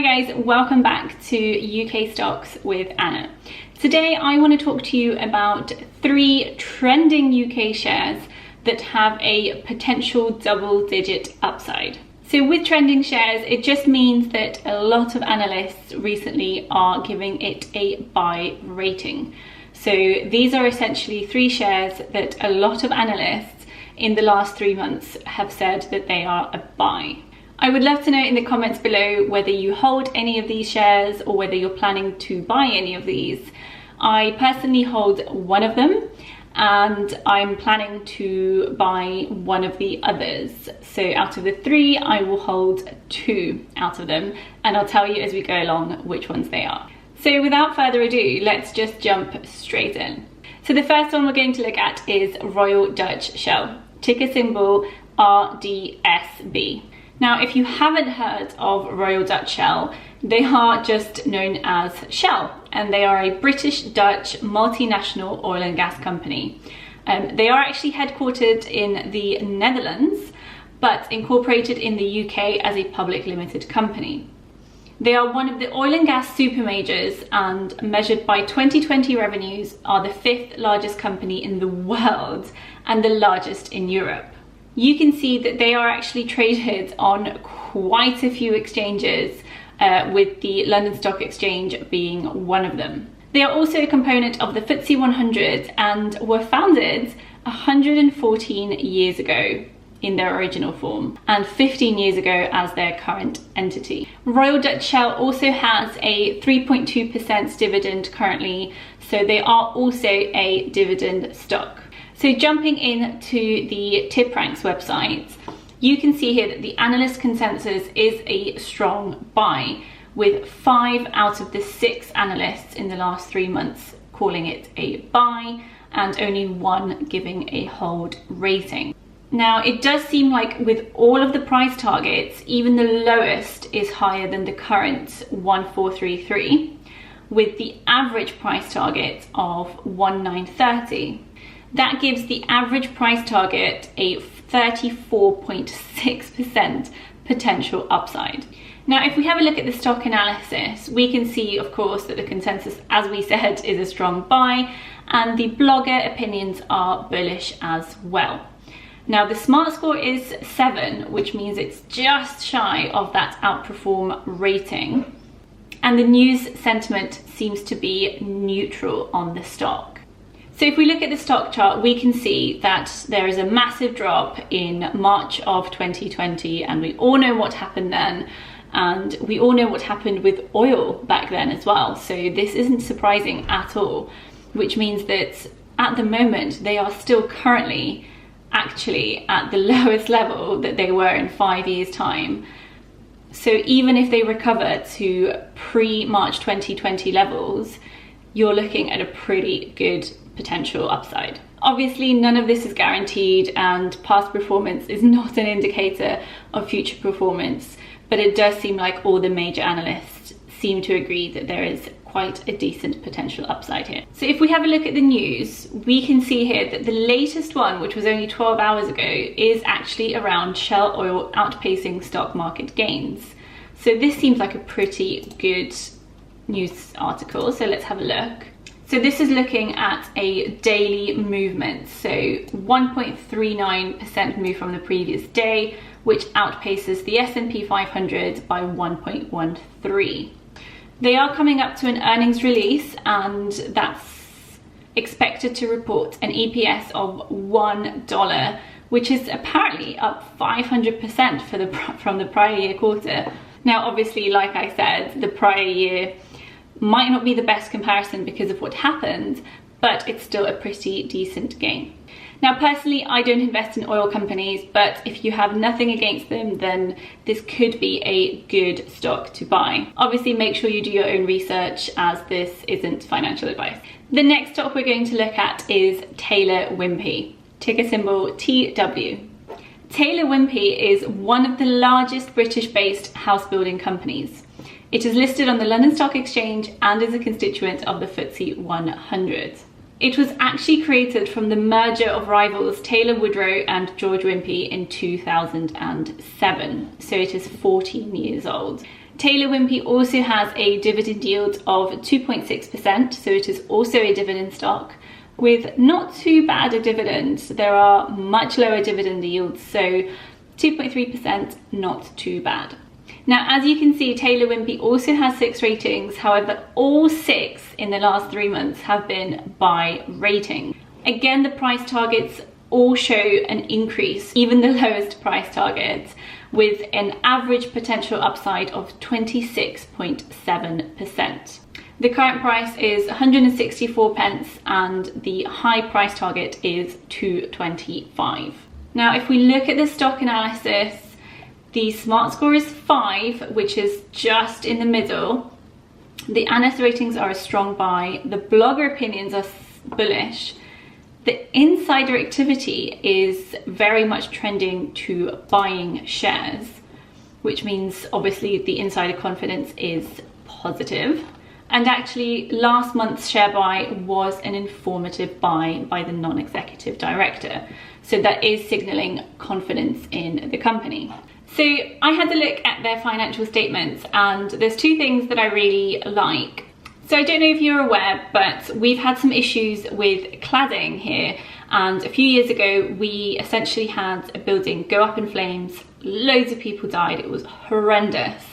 guys, welcome back to UK Stocks with Anna. Today I want to talk to you about 3 trending UK shares that have a potential double-digit upside. So with trending shares, it just means that a lot of analysts recently are giving it a buy rating. So these are essentially 3 shares that a lot of analysts in the last 3 months have said that they are a buy. I would love to know in the comments below whether you hold any of these shares or whether you're planning to buy any of these. I personally hold one of them and I'm planning to buy one of the others. So out of the 3, I will hold 2 out of them, and I'll tell you as we go along which ones they are. So without further ado, let's just jump straight in. So the first one we're going to look at is Royal Dutch Shell, ticker symbol RDSB. Now, if you haven't heard of Royal Dutch Shell, they are just known as Shell, and they are a British-Dutch multinational oil and gas company. They are actually headquartered in the Netherlands, but incorporated in the UK as a public limited company. They are one of the oil and gas supermajors, and measured by 2020 revenues are the 5th largest company in the world and the largest in Europe. You can see that they are actually traded on quite a few exchanges, with the London Stock Exchange being one of them. They are also a component of the FTSE 100 and were founded 114 years ago in their original form and 15 years ago as their current entity. Royal Dutch Shell also has a 3.2% dividend currently, so they are also a dividend stock. So jumping into the TipRanks website, you can see here that the analyst consensus is a strong buy, with 5 out of the 6 analysts in the last 3 months calling it a buy and only 1 giving a hold rating. Now, it does seem like with all of the price targets, even the lowest is higher than the current 1433, with the average price target of 1930. That gives the average price target a 34.6% potential upside. Now, if we have a look at the stock analysis, we can see, of course, that the consensus, as we said, is a strong buy, and the blogger opinions are bullish as well. Now, the smart score is 7, which means it's just shy of that outperform rating, and the news sentiment seems to be neutral on the stock. So if we look at the stock chart, we can see that there is a massive drop in March of 2020, and we all know what happened then, and we all know what happened with oil back then as well. So this isn't surprising at all, which means that at the moment they are still currently actually at the lowest level that they were in 5 years' time. So even if they recover to pre-March 2020 levels, you're looking at a pretty good potential upside. Obviously, none of this is guaranteed, and past performance is not an indicator of future performance, but it does seem like all the major analysts seem to agree that there is quite a decent potential upside here. So if we have a look at the news, we can see here that the latest one, which was only 12 hours ago, is actually around Shell Oil outpacing stock market gains. So this seems like a pretty good news article, so let's have a look. So this is looking at a daily movement, so 1.39% move from the previous day, which outpaces the S&P 500 by 1.13. They are coming up to an earnings release, and that's expected to report an EPS of $1, which is apparently up 500% from the prior year quarter. Now, obviously, like I said, the prior year might not be the best comparison because of what happened, but it's still a pretty decent gain. Now, personally, I don't invest in oil companies, but if you have nothing against them, then this could be a good stock to buy. Obviously, make sure you do your own research, as this isn't financial advice. The next stock we're going to look at is Taylor Wimpey, ticker symbol TW. Taylor Wimpey is one of the largest British-based house building companies. It is listed on the London Stock Exchange and is a constituent of the FTSE 100. It was actually created from the merger of rivals Taylor Woodrow and George Wimpey in 2007, so it is 14 years old. Taylor Wimpey also has a dividend yield of 2.6%, so it is also a dividend stock with not too bad a dividend. There are much lower dividend yields, so 2.3%, not too bad. Now, as you can see, Taylor Wimpey also has 6 ratings. However, all 6 in the last 3 months have been buy rating. Again, the price targets all show an increase, even the lowest price targets, with an average potential upside of 26.7%. The current price is 164 pence and the high price target is 225. Now, if we look at the stock analysis, the smart score is 5, which is just in the middle. The analyst ratings are a strong buy. The blogger opinions are bullish. The insider activity is very much trending to buying shares, which means obviously the insider confidence is positive. And actually, last month's share buy was an informative buy by the non-executive director. So that is signaling confidence in the company. So I had to look at their financial statements, and there's 2 things that I really like. So I don't know if you're aware, but we've had some issues with cladding here. And a few years ago, we essentially had a building go up in flames. Loads of people died. It was horrendous.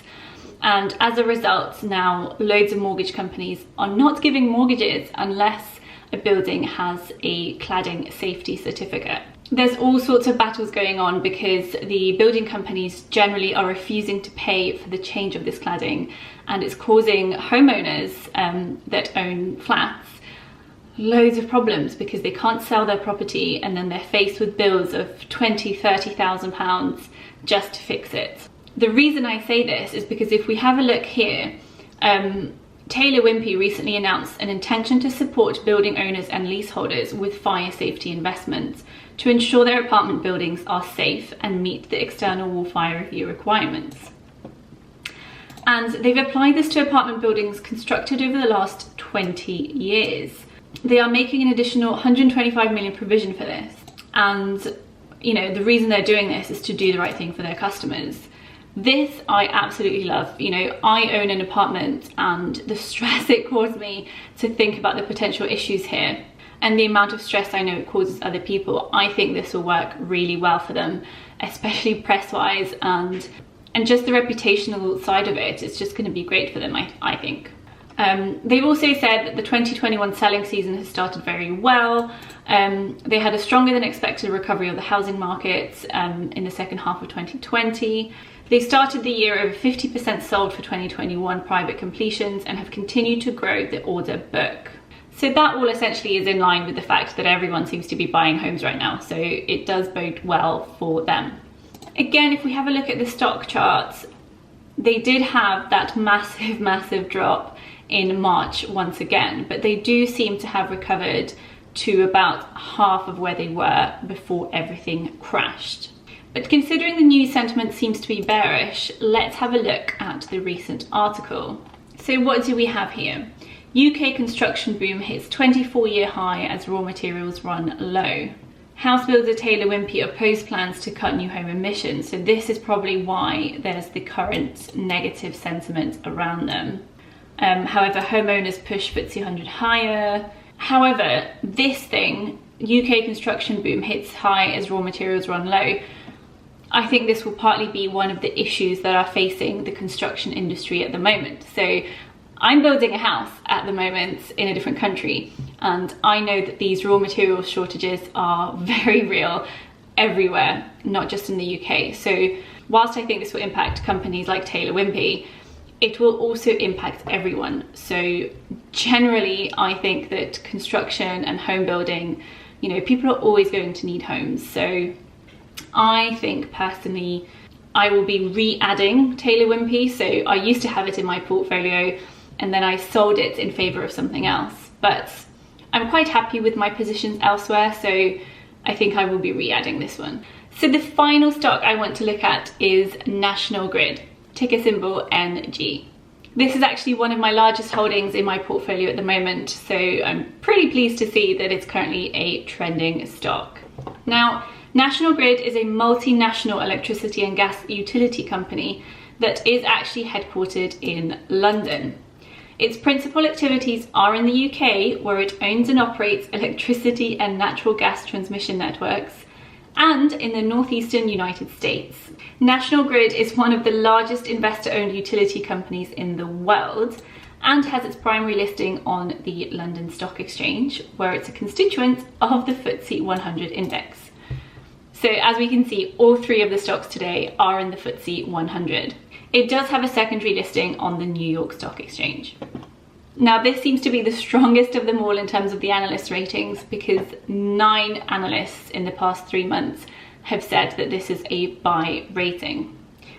And as a result, now loads of mortgage companies are not giving mortgages unless a building has a cladding safety certificate. There's all sorts of battles going on because the building companies generally are refusing to pay for the change of this cladding, and it's causing homeowners that own flats loads of problems because they can't sell their property and then they're faced with bills of £20,000-30,000 just to fix it. The reason I say this is because if we have a look here, Taylor Wimpey recently announced an intention to support building owners and leaseholders with fire safety investments to ensure their apartment buildings are safe and meet the external wall fire review requirements. And they've applied this to apartment buildings constructed over the last 20 years. They are making an additional 125 million provision for this. And, you know, the reason they're doing this is to do the right thing for their customers. This I absolutely love. You know, I own an apartment and the stress it caused me to think about the potential issues here and the amount of stress I know it causes other people, I think this will work really well for them, especially press-wise and just the reputational side of it. It's just going to be great for them, I think. They've also said that the 2021 selling season has started very well. They had a stronger than expected recovery of the housing market in the second half of 2020. They started the year over 50% sold for 2021 private completions and have continued to grow the order book. So that all essentially is in line with the fact that everyone seems to be buying homes right now. So it does bode well for them. Again, if we have a look at the stock charts, they did have that massive drop in March once again, but they do seem to have recovered to about half of where they were before everything crashed. But considering the news sentiment seems to be bearish, let's have a look at the recent article. So what do we have here? UK construction boom hits 24-year high as raw materials run low. House builder Taylor Wimpey opposed plans to cut new home emissions. So this is probably why there's the current negative sentiment around them. However, homeowners push FTSE 100 higher. However, this thing, UK construction boom hits high as raw materials run low. I think this will partly be one of the issues that are facing the construction industry at the moment. So I'm building a house at the moment in a different country, and I know that these raw material shortages are very real everywhere, not just in the UK. So whilst I think this will impact companies like Taylor Wimpey, it will also impact everyone. So generally, I think that construction and home building, you know, people are always going to need homes. So I think personally, I will be re-adding Taylor Wimpey. So I used to have it in my portfolio and then I sold it in favor of something else. But I'm quite happy with my positions elsewhere. So I think I will be re-adding this one. So the final stock I want to look at is National Grid, ticker symbol NG. This is actually one of my largest holdings in my portfolio at the moment, so I'm pretty pleased to see that it's currently a trending stock. Now, National Grid is a multinational electricity and gas utility company that is actually headquartered in London. Its principal activities are in the UK, where it owns and operates electricity and natural gas transmission networks, and in the Northeastern United States. National Grid is one of the largest investor-owned utility companies in the world and has its primary listing on the London Stock Exchange, where it's a constituent of the FTSE 100 index. So as we can see, all three of the stocks today are in the FTSE 100. It does have a secondary listing on the New York Stock Exchange. Now, this seems to be the strongest of them all in terms of the analyst ratings, because 9 analysts in the past 3 months have said that this is a buy rating.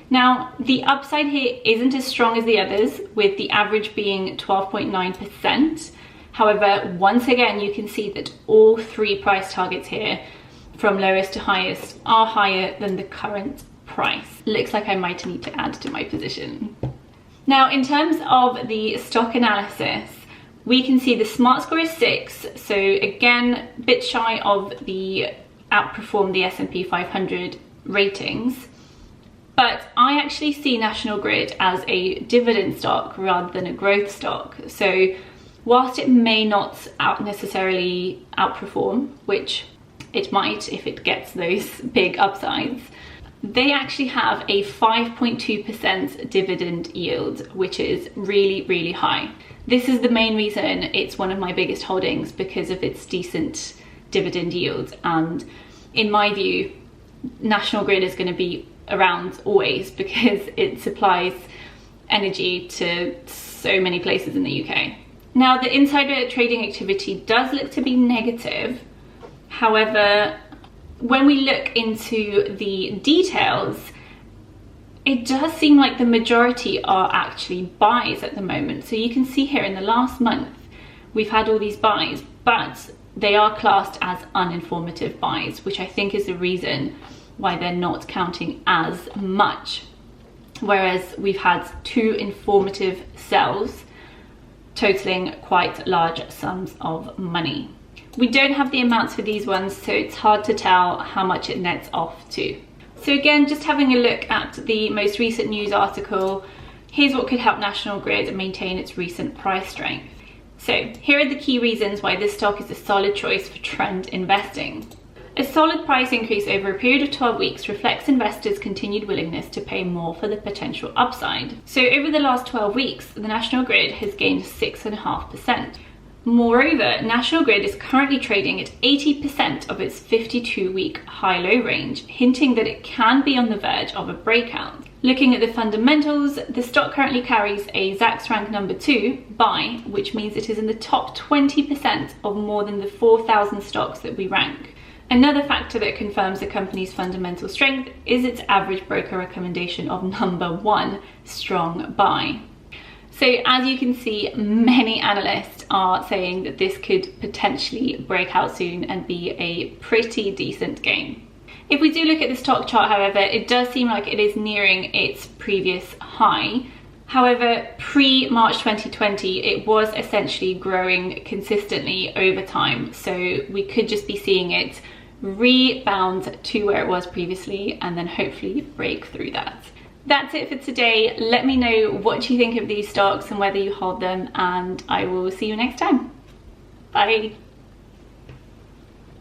Now, the upside here isn't as strong as the others, with the average being 12.9%. However, once again, you can see that all 3 price targets here, from lowest to highest, are higher than the current price. Looks like I might need to add to my position. Now, in terms of the stock analysis, we can see the smart score is 6, so again, a bit shy of the outperform the S&P 500 ratings. But I actually see National Grid as a dividend stock rather than a growth stock. So whilst it may not necessarily outperform, which it might if it gets those big upsides, they actually have a 5.2% dividend yield, which is really, really high. This is the main reason it's one of my biggest holdings, because of its decent dividend yield. And in my view, National Grid is going to be around always, because it supplies energy to so many places in the UK. Now, the insider trading activity does look to be negative. However, when we look into the details, it does seem like the majority are actually buys at the moment. So you can see here in the last month, we've had all these buys, but they are classed as uninformative buys, which I think is the reason why they're not counting as much. Whereas we've had 2 informative sells totaling quite large sums of money. We don't have the amounts for these ones, so it's hard to tell how much it nets off to. So again, just having a look at the most recent news article, here's what could help National Grid maintain its recent price strength. So here are the key reasons why this stock is a solid choice for trend investing. A solid price increase over a period of 12 weeks reflects investors' continued willingness to pay more for the potential upside. So over the last 12 weeks, the National Grid has gained 6.5%. Moreover, National Grid is currently trading at 80% of its 52-week high-low range, hinting that it can be on the verge of a breakout. Looking at the fundamentals, the stock currently carries a Zacks rank number 2 buy, which means it is in the top 20% of more than the 4,000 stocks that we rank. Another factor that confirms the company's fundamental strength is its average broker recommendation of number 1 strong buy. So as you can see, many analysts are saying that this could potentially break out soon and be a pretty decent gain. If we do look at the stock chart, however, it does seem like it is nearing its previous high. However, pre-March 2020, it was essentially growing consistently over time. So we could just be seeing it rebound to where it was previously and then hopefully break through that. That's it for today. Let me know what you think of these stocks and whether you hold them, and I will see you next time. Bye.